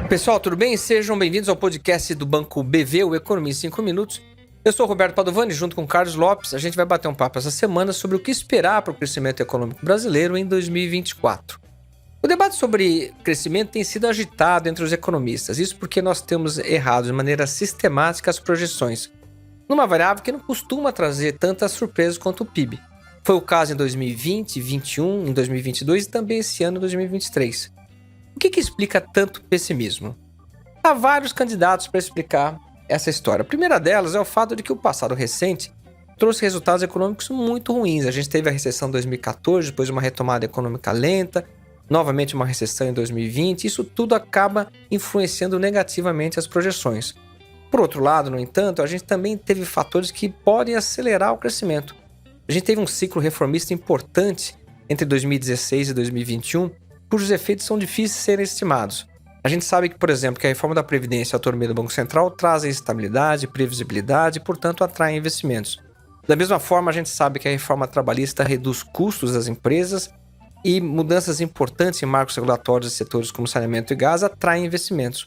Pessoal, tudo bem? Sejam bem-vindos ao podcast do Banco BV, o Economia em 5 Minutos. Eu sou o Roberto Padovani, junto com o Carlos Lopes. A gente vai bater um papo essa semana sobre o que esperar para o crescimento econômico brasileiro em 2024. O debate sobre crescimento tem sido agitado entre os economistas, isso porque nós temos errado de maneira sistemática as projeções, numa variável que não costuma trazer tantas surpresas quanto o PIB. Foi o caso em 2020, 2021, em 2022 e também esse ano, 2023. O que explica tanto pessimismo? Há vários candidatos para explicar essa história. A primeira delas é o fato de que o passado recente trouxe resultados econômicos muito ruins. A gente teve a recessão em 2014, depois uma retomada econômica lenta, novamente uma recessão em 2020. Isso tudo acaba influenciando negativamente as projeções. Por outro lado, no entanto, a gente também teve fatores que podem acelerar o crescimento. A gente teve um ciclo reformista importante entre 2016 e 2021, cujos efeitos são difíceis de serem estimados. A gente sabe que, por exemplo, que a reforma da Previdência e a autonomia do Banco Central trazem estabilidade, previsibilidade e, portanto, atraem investimentos. Da mesma forma, a gente sabe que a reforma trabalhista reduz custos das empresas e mudanças importantes em marcos regulatórios de setores como saneamento e gás atraem investimentos.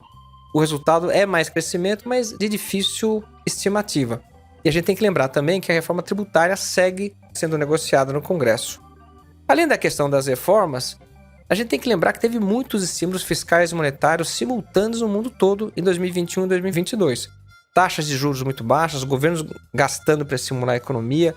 O resultado é mais crescimento, mas de difícil estimativa. E a gente tem que lembrar também que a reforma tributária segue sendo negociada no Congresso. Além da questão das reformas, a gente tem que lembrar que teve muitos estímulos fiscais e monetários simultâneos no mundo todo em 2021 e 2022. Taxas de juros muito baixas, governos gastando para estimular a economia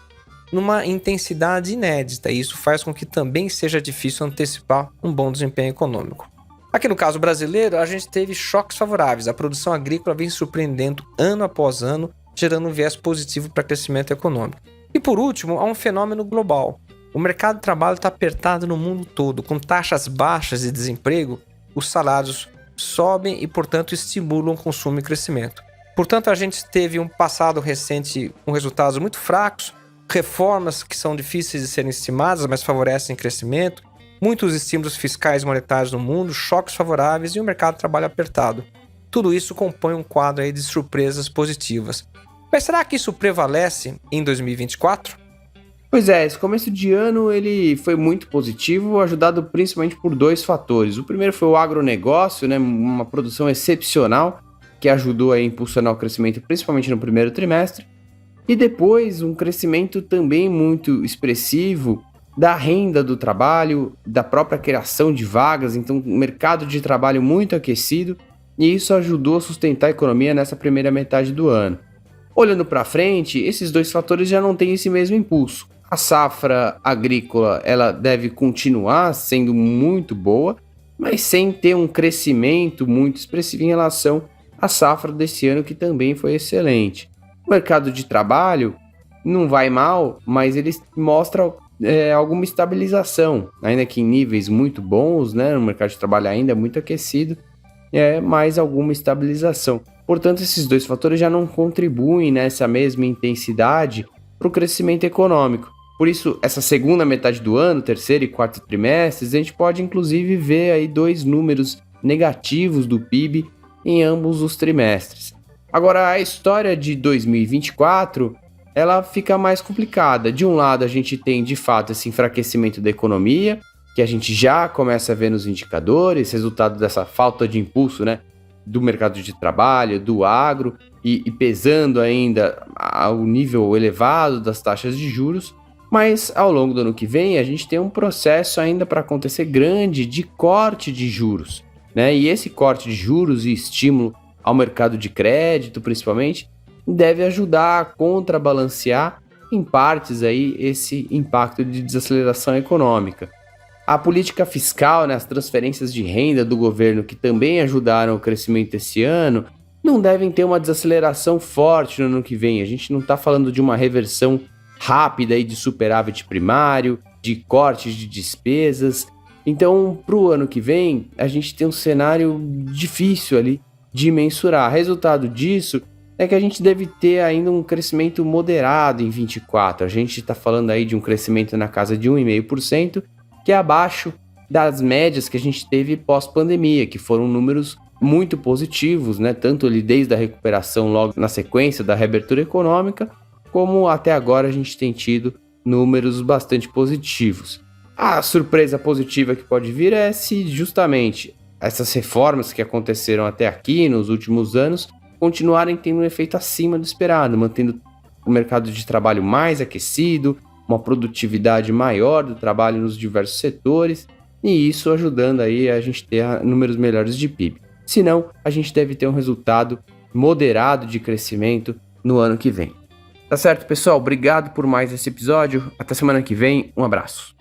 numa intensidade inédita, e isso faz com que também seja difícil antecipar um bom desempenho econômico. Aqui no caso brasileiro, a gente teve choques favoráveis. A produção agrícola vem surpreendendo ano após ano, gerando um viés positivo para crescimento econômico. E por último, há um fenômeno global. O mercado de trabalho está apertado no mundo todo. Com taxas baixas de desemprego, os salários sobem e, portanto, estimulam o consumo e crescimento. Portanto, a gente teve um passado recente com resultados muito fracos, reformas que são difíceis de serem estimadas, mas favorecem crescimento, muitos estímulos fiscais e monetários no mundo, choques favoráveis e um mercado de trabalho apertado. Tudo isso compõe um quadro aí de surpresas positivas. Mas será que isso prevalece em 2024? Pois é, esse começo de ano ele foi muito positivo, ajudado principalmente por dois fatores. O primeiro foi o agronegócio, né, uma produção excepcional que ajudou a impulsionar o crescimento principalmente no primeiro trimestre. E depois um crescimento também muito expressivo da renda do trabalho, da própria criação de vagas, então um mercado de trabalho muito aquecido, e isso ajudou a sustentar a economia nessa primeira metade do ano. Olhando para frente, esses dois fatores já não têm esse mesmo impulso. A safra agrícola ela deve continuar sendo muito boa, mas sem ter um crescimento muito expressivo em relação à safra desse ano, que também foi excelente. O mercado de trabalho não vai mal, mas ele mostra alguma estabilização, ainda que em níveis muito bons, né? O mercado de trabalho ainda é muito aquecido, mas alguma estabilização. Portanto, esses dois fatores já não contribuem nessa mesma intensidade para o crescimento econômico. Por isso, essa segunda metade do ano, terceiro e quarto trimestres, a gente pode inclusive ver aí dois números negativos do PIB em ambos os trimestres. Agora, a história de 2024, ela fica mais complicada. De um lado, a gente tem de fato esse enfraquecimento da economia, que a gente já começa a ver nos indicadores, resultado dessa falta de impulso, né, do mercado de trabalho, do agro, e pesando ainda ao nível elevado das taxas de juros. Mas ao longo do ano que vem a gente tem um processo ainda para acontecer grande de corte de juros, né? E esse corte de juros e estímulo ao mercado de crédito, principalmente, deve ajudar a contrabalancear em partes aí esse impacto de desaceleração econômica. A política fiscal, né, as transferências de renda do governo que também ajudaram o crescimento esse ano, não devem ter uma desaceleração forte no ano que vem. A gente não está falando de uma reversão rápida aí de superávit primário, de cortes de despesas. Então, para o ano que vem, a gente tem um cenário difícil ali de mensurar. Resultado disso é que a gente deve ter ainda um crescimento moderado em 24. A gente está falando aí de um crescimento na casa de 1,5%, que é abaixo das médias que a gente teve pós-pandemia, que foram números muito positivos, né? Tanto ali desde a recuperação logo na sequência da reabertura econômica, como até agora a gente tem tido números bastante positivos. A surpresa positiva que pode vir é se justamente essas reformas que aconteceram até aqui nos últimos anos continuarem tendo um efeito acima do esperado, mantendo o mercado de trabalho mais aquecido, uma produtividade maior do trabalho nos diversos setores, e isso ajudando aí a gente ter números melhores de PIB. Senão, a gente deve ter um resultado moderado de crescimento no ano que vem. Tá certo, pessoal? Obrigado por mais esse episódio. Até semana que vem. Um abraço.